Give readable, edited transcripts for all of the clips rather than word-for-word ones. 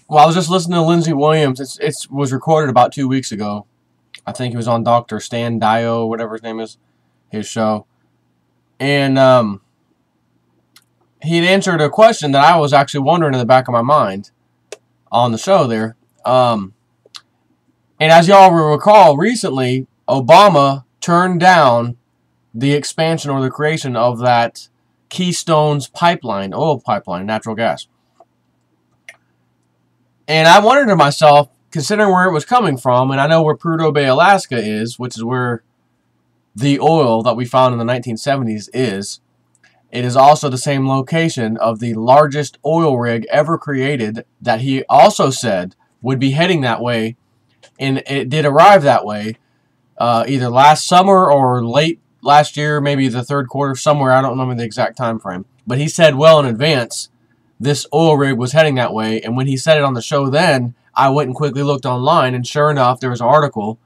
Well, I was just listening to Lindsey Williams. It was recorded about 2 weeks ago. I think he was on Dr. Stan Dio, whatever his name is, his show. And he'd answered a question that I was actually wondering in the back of my mind on the show there. And as y'all will recall, recently, Obama turned down the expansion or the creation of that Keystone's pipeline, oil pipeline, natural gas. And I wondered to myself, considering where it was coming from, and I know where Prudhoe Bay, Alaska is, which is where the oil that we found in the 1970s is, it is also the same location of the largest oil rig ever created that he also said would be heading that way, and it did arrive that way either last summer or late last year, maybe the third quarter, somewhere. I don't remember the exact time frame. But he said well in advance this oil rig was heading that way, and when he said it on the show then, I went and quickly looked online, and sure enough, there was an article,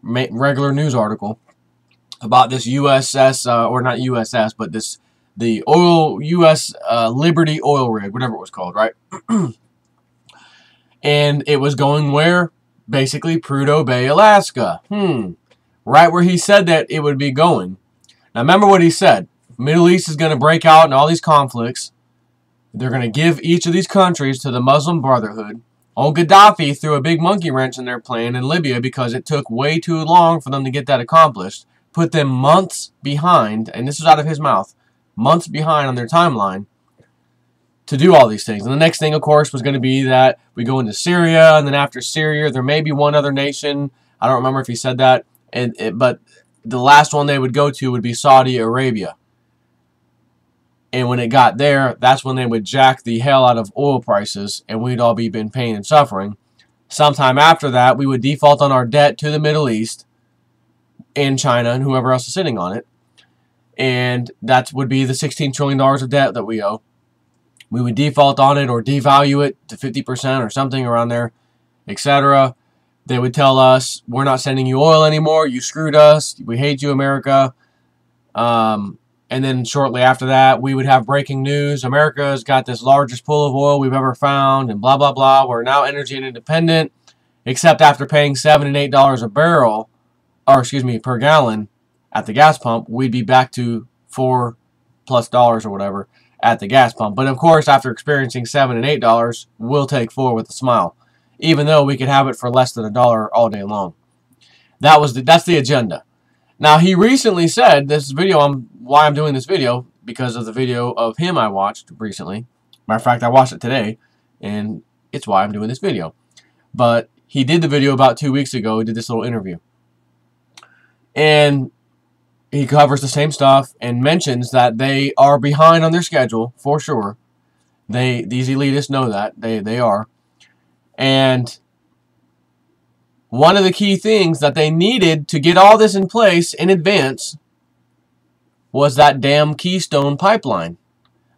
regular news article, about this USS, or not USS, but the oil, U.S. Liberty oil rig, whatever it was called, right? And it was going where? Basically, Prudhoe Bay, Alaska. Right where he said that it would be going. Now, remember what he said. Middle East is going to break out in all these conflicts. They're going to give each of these countries to the Muslim Brotherhood. Old Gaddafi threw a big monkey wrench in their plan in Libya because it took way too long for them to get that accomplished. Put them months behind, and this is out of his mouth, months behind on their timeline to do all these things. And the next thing, of course, was going to be that we go into Syria, and then after Syria, there may be one other nation. I don't remember if he said that, but the last one they would go to would be Saudi Arabia. And when it got there, that's when they would jack the hell out of oil prices, and we'd all be in pain and suffering. Sometime after that, we would default on our debt to the Middle East and China and whoever else is sitting on it. And that would be the $16 trillion of debt that we owe. We would default on it or devalue it to 50% or something around there, etc. They would tell us, we're not sending you oil anymore. You screwed us. We hate you, America. And then shortly after that, we would have breaking news. America's got this largest pool of oil we've ever found, and blah, blah, blah. We're now energy independent, except after paying $7 and $8 a barrel, or excuse me, per gallon at the gas pump, we'd be back to $4+ or whatever at the gas pump. But of course, after experiencing $7 and $8, we'll take 4 with a smile, even though we could have it for less than $1 all day long. That's the agenda. Now, he recently said, this video, why I'm doing this video, because of the video of him I watched recently. Matter of fact, I watched it today, and it's why I'm doing this video. But he did the video about 2 weeks ago. He did this little interview. And he covers the same stuff and mentions that they are behind on their schedule, for sure. These elitists know that. They are. And one of the key things that they needed to get all this in place in advance was that damn Keystone pipeline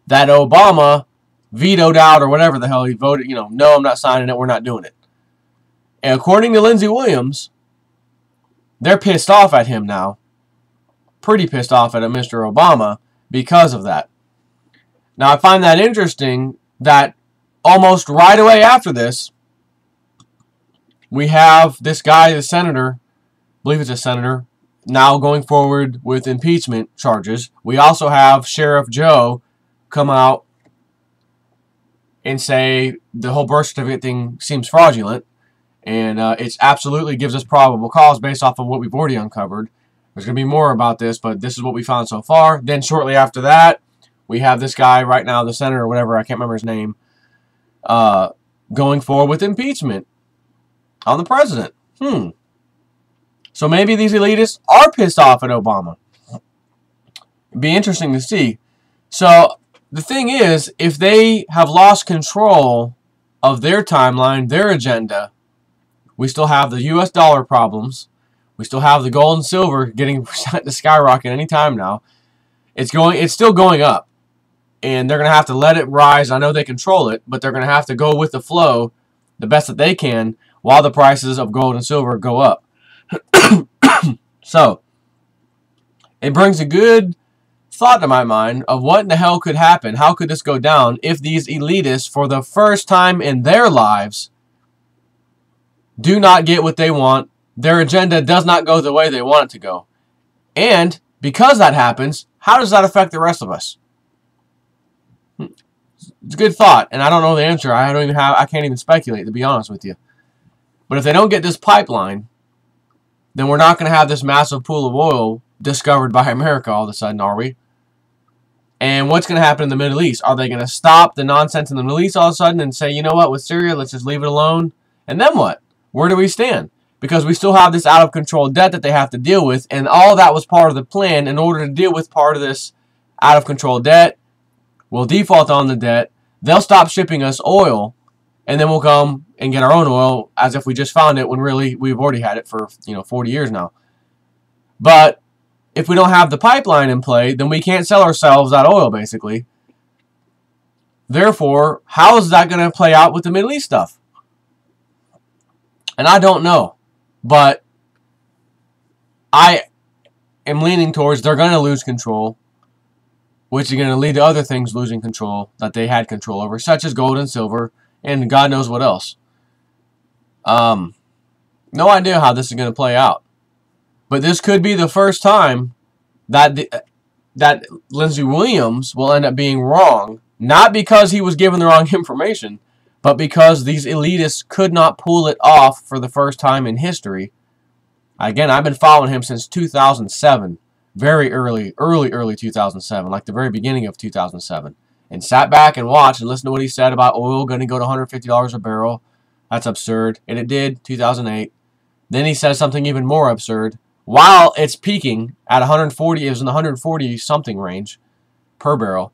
that Obama vetoed out, or whatever the hell he voted, no, I'm not signing it, we're not doing it. And according to Lindsey Williams, they're pissed off at him now. Pretty pissed off at Mr. Obama because of that. Now, I find that interesting that almost right away after this, we have this guy, the senator, I believe it's a senator, now going forward with impeachment charges. We also have Sheriff Joe come out and say the whole birth certificate thing seems fraudulent, and it absolutely gives us probable cause based off of what we've already uncovered. There's going to be more about this, but this is what we found so far. Then shortly after that, we have this guy right now, the senator or whatever, I can't remember his name, going forward with impeachment on the president. So maybe these elitists are pissed off at Obama. It'd be interesting to see. So the thing is, if they have lost control of their timeline, their agenda, we still have the US dollar problems. We still have the gold and silver getting to skyrocket any time now. It's still going up. And they're going to have to let it rise. I know they control it, but they're going to have to go with the flow the best that they can while the prices of gold and silver go up. So, it brings a good thought to my mind of what in the hell could happen. How could this go down if these elitists, for the first time in their lives, do not get what they want. Their agenda does not go the way they want it to go. And because that happens, how does that affect the rest of us? It's a good thought, and I don't know the answer. I can't even speculate, to be honest with you. But if they don't get this pipeline, then we're not going to have this massive pool of oil discovered by America all of a sudden, are we? And what's going to happen in the Middle East? Are they going to stop the nonsense in the Middle East all of a sudden and say, you know what, with Syria, let's just leave it alone? And then what? Where do we stand? Because we still have this out-of-control debt that they have to deal with, and all that was part of the plan in order to deal with part of this out-of-control debt. We'll default on the debt. They'll stop shipping us oil, and then we'll come and get our own oil as if we just found it when really we've already had it for 40 years now. But if we don't have the pipeline in play, then we can't sell ourselves that oil, basically. Therefore, how is that going to play out with the Middle East stuff? And I don't know. But I am leaning towards they're going to lose control, which is going to lead to other things losing control that they had control over, such as gold and silver, and God knows what else. No idea how this is going to play out. But this could be the first time that that Lindsey Williams will end up being wrong, not because he was given the wrong information, but because these elitists could not pull it off for the first time in history. Again, I've been following him since 2007, very early 2007, like the very beginning of 2007, and sat back and watched and listened to what he said about oil going to go to $150 a barrel. That's absurd, and it did, 2008. Then he says something even more absurd. While it's peaking at 140, it was in the 140-something range per barrel.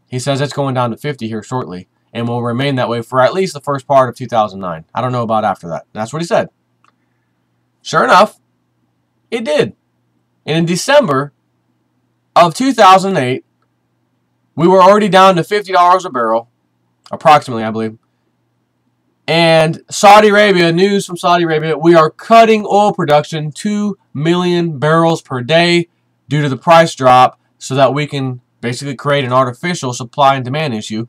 He says it's going down to 50 here shortly, and will remain that way for at least the first part of 2009. I don't know about after that. That's what he said. Sure enough, it did. And in December of 2008, we were already down to $50 a barrel, approximately, I believe. And Saudi Arabia, news from Saudi Arabia, we are cutting oil production 2 million barrels per day due to the price drop so that we can basically create an artificial supply and demand issue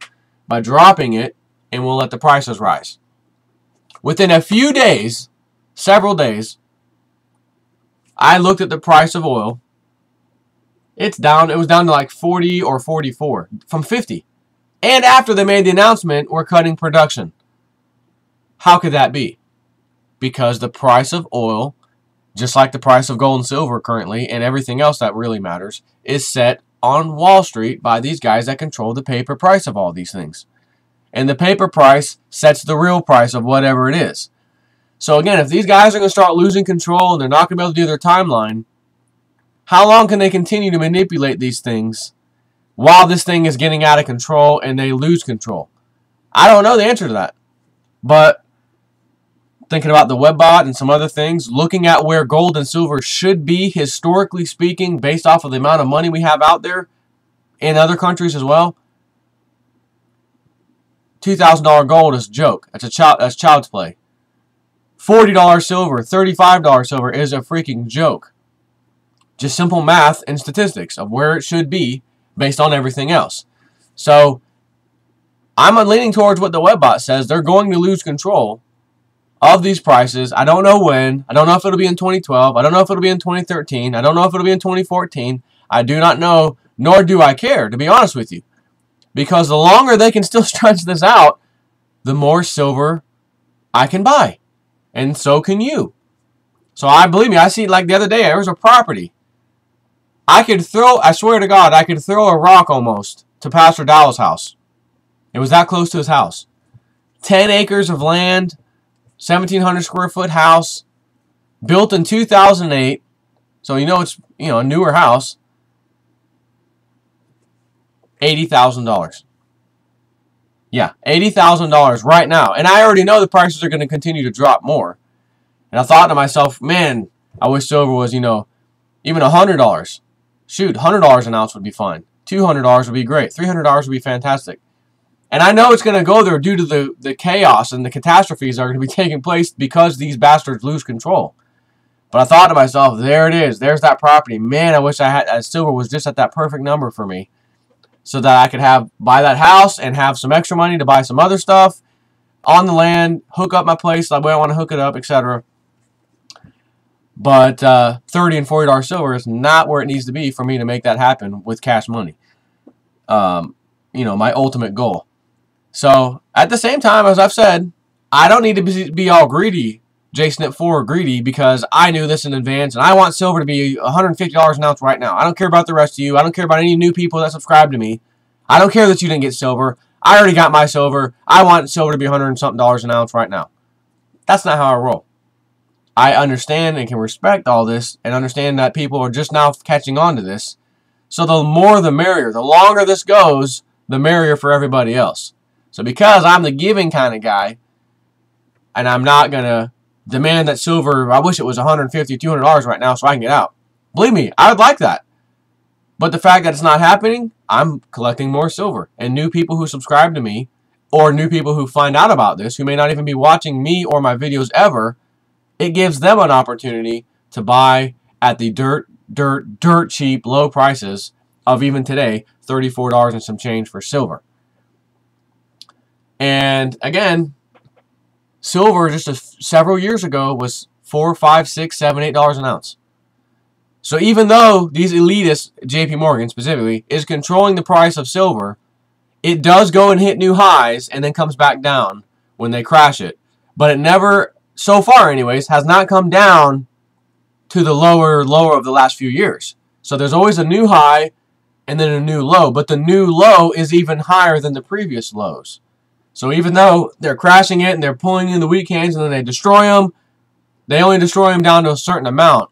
by dropping it, and we'll let the prices rise. Within a few days, several days, I looked at the price of oil. It's down. It was down to like 40 or 44 from 50. And after they made the announcement, we're cutting production. How could that be? Because the price of oil, just like the price of gold and silver currently, and everything else that really matters, is set on Wall Street by these guys that control the paper price of all these things. And the paper price sets the real price of whatever it is. So again, if these guys are going to start losing control and they're not going to be able to do their timeline, how long can they continue to manipulate these things while this thing is getting out of control and they lose control? I don't know the answer to that. But thinking about the WebBot and some other things, looking at where gold and silver should be, historically speaking, based off of the amount of money we have out there in other countries as well, $2,000 gold is a joke. That's child's play. $40 silver, $35 silver is a freaking joke. Just simple math and statistics of where it should be based on everything else. So I'm leaning towards what the WebBot says. They're going to lose control of these prices. I don't know when. I don't know if it'll be in 2012. I don't know if it'll be in 2013. I don't know if it'll be in 2014. I do not know, nor do I care, to be honest with you. Because the longer they can still stretch this out, the more silver I can buy. And so can you. So believe me, I see, like the other day, there was a property. I swear to God, I could throw a rock almost to Pastor Dowell's house. It was that close to his house. 10 acres of land, 1,700 square foot house, built in 2008. So it's a newer house. $80,000. Yeah, $80,000 right now. And I already know the prices are going to continue to drop more. And I thought to myself, man, I wish silver was, even $100. Shoot, $100 an ounce would be fine. $200 would be great. $300 would be fantastic. And I know it's going to go there due to the chaos and the catastrophes that are going to be taking place because these bastards lose control. But I thought to myself, there it is. There's that property. Man, I wish I had silver was just at that perfect number for me, so that I could buy that house and have some extra money to buy some other stuff. on the land, hook up my place the way I want to hook it up, etc. But $30 and $40 silver is not where it needs to be for me to make that happen with cash money. You know, my ultimate goal. So, at the same time, as I've said, I don't need to be all greedy, JSNIP4 greedy, because I knew this in advance, and I want silver to be $150 an ounce right now. I don't care about the rest of you. I don't care about any new people that subscribe to me. I don't care that you didn't get silver. I already got my silver. I want silver to be $100 and something an ounce right now. That's not how I roll. I understand and can respect all this and understand that people are just now catching on to this. So the more the merrier. The longer this goes, the merrier for everybody else. So because I'm the giving kind of guy, and I'm not going to demand that silver, I wish it was $150, $200 right now so I can get out. Believe me, I would like that. But the fact that it's not happening, I'm collecting more silver. And new people who subscribe to me, or new people who find out about this, who may not even be watching me or my videos ever, it gives them an opportunity to buy at the dirt cheap, low prices of even today, $34 and some change for silver. And again, silver just several years ago was $4, $5, $6, $7, $8 an ounce. So even though these elitists, JP Morgan specifically, is controlling the price of silver, it does go and hit new highs and then comes back down when they crash it. But it never, so far anyways, has not come down to the lower of the last few years. So there's always a new high and then a new low. But the new low is even higher than the previous lows. So even though they're crashing it and they're pulling in the weak hands and then they destroy them, they only destroy them down to a certain amount.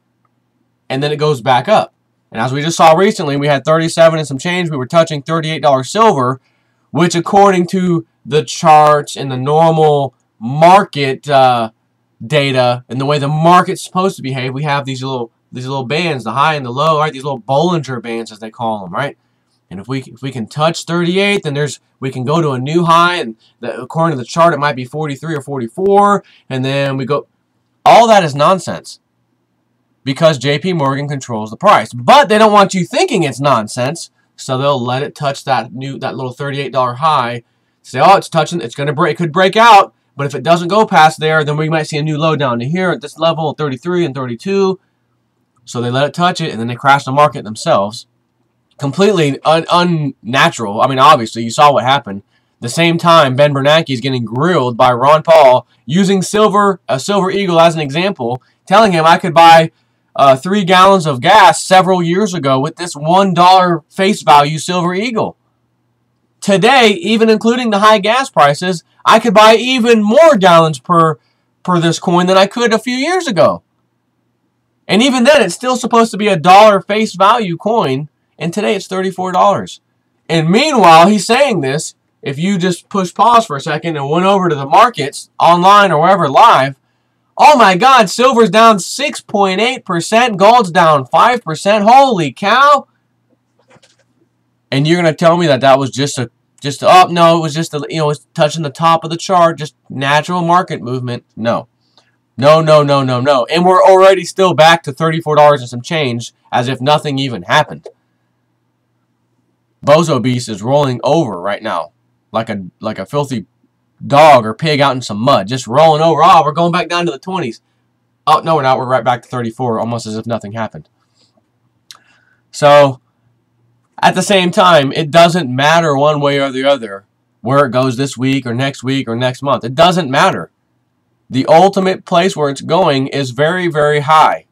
And then it goes back up. And as we just saw recently, we had 37 and some change. We were touching $38 silver, which according to the charts and the normal market data and the way the market's supposed to behave, we have these little bands, the high and the low, right? These little Bollinger Bands, as they call them, right? And if we can touch 38, then we can go to a new high, and according to the chart, it might be 43 or 44, and then we go. All that is nonsense because JP Morgan controls the price, but they don't want you thinking it's nonsense, so they'll let it touch that little $38 high. Say, oh, it's touching, it's gonna break, it could break out, but if it doesn't go past there, then we might see a new low down to here at this level, 33 and 32. So they let it touch it, and then they crash the market themselves. Completely unnatural. I mean, obviously, you saw what happened. The same time, Ben Bernanke is getting grilled by Ron Paul using a Silver Eagle as an example, telling him I could buy 3 gallons of gas several years ago with this $1 face value Silver Eagle. Today, even including the high gas prices, I could buy even more gallons per this coin than I could a few years ago. And even then, it's still supposed to be a $1 face value coin. And today it's $34. And meanwhile, he's saying this, if you just push pause for a second and went over to the markets, online or wherever live, oh my God, silver's down 6.8%, gold's down 5%, holy cow. And you're going to tell me that was oh, no, it was just, it was touching the top of the chart, just natural market movement. No. No, no, no, no, no. And we're already still back to $34 and some change as if nothing even happened. Bozo Beast is rolling over right now like a filthy dog or pig out in some mud. Just rolling over. Oh, we're going back down to the 20s. Oh, no, we're not. We're right back to 34, almost as if nothing happened. So, at the same time, it doesn't matter one way or the other where it goes this week or next month. It doesn't matter. The ultimate place where it's going is very, very high.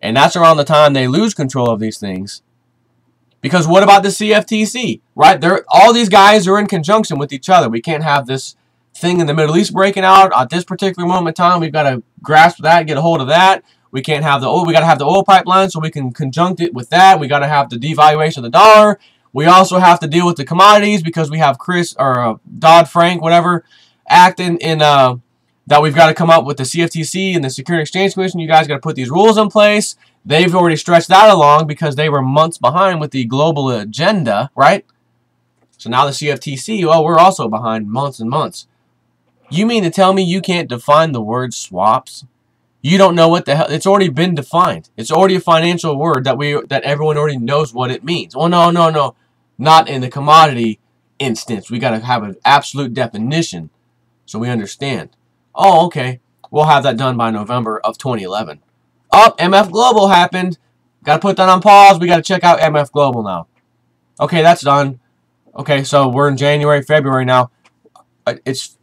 And that's around the time they lose control of these things. Because what about the CFTC, right? All these guys are in conjunction with each other. We can't have this thing in the Middle East breaking out at this particular moment in time. We've got to grasp that, get a hold of that. We can't have the oil. We got to have the oil pipeline so we can conjunct it with that. We got to have the devaluation of the dollar. We also have to deal with the commodities because we have Dodd-Frank, whatever, act that we've got to come up with the CFTC and the Securities Exchange Commission. You guys got to put these rules in place. They've already stretched that along because they were months behind with the global agenda, right? So now the CFTC, well, we're also behind months and months. You mean to tell me you can't define the word swaps? You don't know what the hell? It's already been defined. It's already a financial word that everyone already knows what it means. Well, no, no, no. Not in the commodity instance. We got to have an absolute definition. so we understand. Oh, okay. We'll have that done by November of 2011. Oh, MF Global happened. Got to put that on pause. We got to check out MF Global now. Okay, that's done. Okay, so we're in January, February now. It's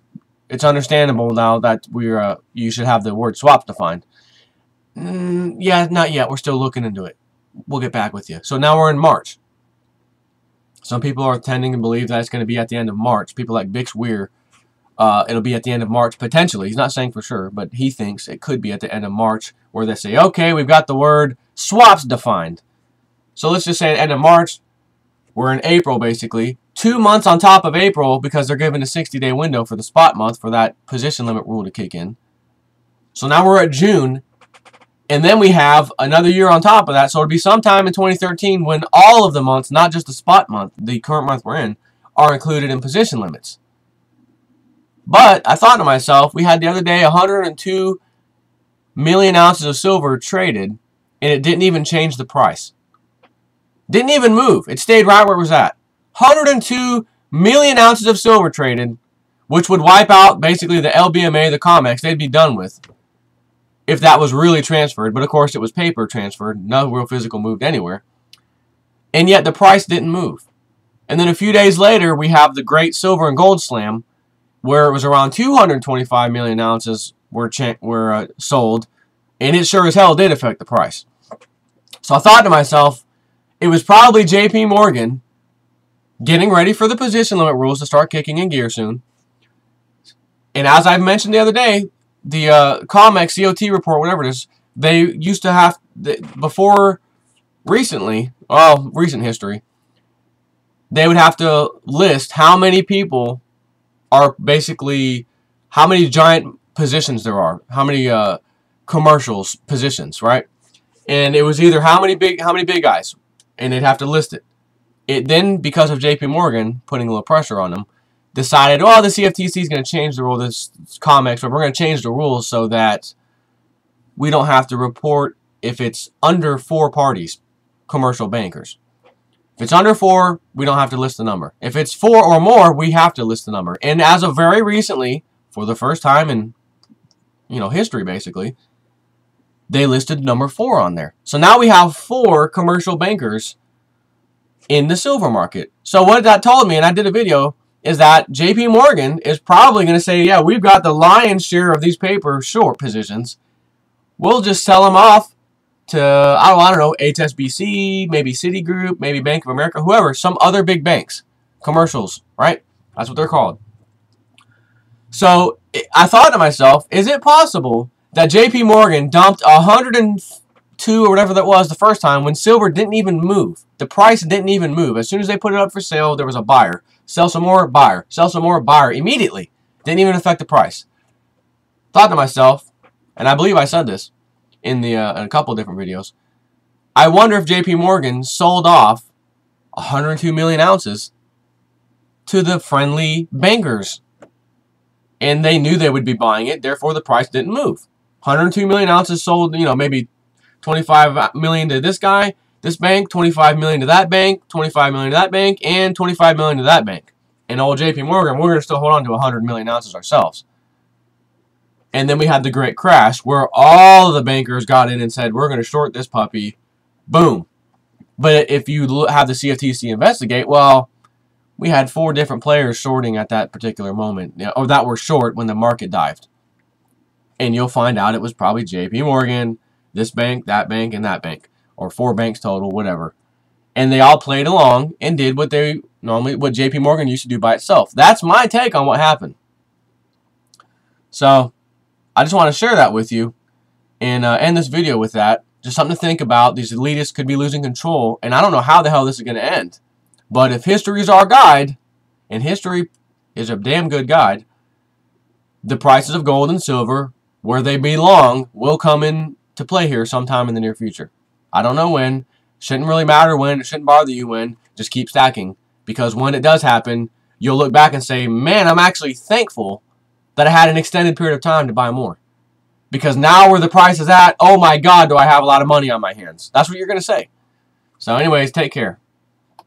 understandable now that you should have the word swaps defined. Yeah, not yet. We're still looking into it. We'll get back with you. So now we're in March. Some people are tending to believe that it's going to be at the end of March. People like Bix Weir, it'll be at the end of March, potentially. He's not saying for sure, but he thinks it could be at the end of March, where they say, okay, we've got the word swaps defined. So let's just say at the end of March, we're in April, basically. 2 months on top of April, because they're given a 60-day window for the spot month for that position limit rule to kick in. So now we're at June, and then we have another year on top of that. So it'll be sometime in 2013 when all of the months, not just the spot month, the current month we're in, are included in position limits. But I thought to myself, we had the other day 102 million ounces of silver traded, and it didn't even change the price. Didn't even move. It stayed right where it was at. 102 million ounces of silver traded, which would wipe out basically the LBMA, the COMEX, they'd be done with if that was really transferred. But of course it was paper transferred. No real physical moved anywhere. And yet the price didn't move. And then a few days later we have the great silver and gold slam, where it was around 225 million ounces were sold, and it sure as hell did affect the price. So I thought to myself, it was probably JP Morgan getting ready for the position limit rules to start kicking in gear soon. And as I mentioned the other day, the COMEX COT report, whatever it is, they used to have, before recently, well, recent history, they would have to list how many people are basically, how many giant positions there are, how many commercials positions, right? And it was either how many big guys, and they'd have to list it. It then, because of JP Morgan putting a little pressure on them, decided, oh, the CFTC is going to change the rule, this COMEX, but we're going to change the rules so that we don't have to report if it's under 4 parties, commercial bankers. If it's under 4, we don't have to list the number. If it's 4 or more, we have to list the number. And as of very recently, for the first time in, history basically, they listed number 4 on there. So now we have 4 commercial bankers in the silver market. So what that told me, and I did a video, is that JP Morgan is probably going to say, yeah, we've got the lion's share of these paper short positions. We'll just sell them off to, I don't know, HSBC, maybe Citigroup, maybe Bank of America, whoever, some other big banks, commercials, right? That's what they're called. So I thought to myself, is it possible that JP Morgan dumped 102 or whatever that was the first time when silver didn't even move? The price didn't even move. As soon as they put it up for sale, there was a buyer. Sell some more, buyer. Sell some more, buyer. Immediately. Didn't even affect the price. Thought to myself, and I believe I said this in a couple of different videos, I wonder if JP Morgan sold off 102 million ounces to the friendly bankers. And they knew they would be buying it, therefore the price didn't move. 102 million ounces sold, maybe 25 million to this guy, this bank, 25 million to that bank, 25 million to that bank, and 25 million to that bank. And old JP Morgan, we're going to still hold on to 100 million ounces ourselves. And then we had the great crash where all of the bankers got in and said, we're going to short this puppy. Boom. But if you have the CFTC investigate, well, we had 4 different players shorting at that particular moment, or that were short when the market dived. And you'll find out it was probably JP Morgan, this bank, and that bank. Or 4 banks total, whatever. And they all played along and did what what JP Morgan used to do by itself. That's my take on what happened. So I just want to share that with you and end this video with that. Just something to think about. These elitists could be losing control, and I don't know how the hell this is going to end. But if history is our guide, and history is a damn good guide, the prices of gold and silver, where they belong, will come into play here sometime in the near future. I don't know when. Shouldn't really matter when. It shouldn't bother you when. Just keep stacking. Because when it does happen, you'll look back and say, man, I'm actually thankful that I had an extended period of time to buy more. Because now where the price is at, oh my God, do I have a lot of money on my hands. That's what you're going to say. So anyways, take care.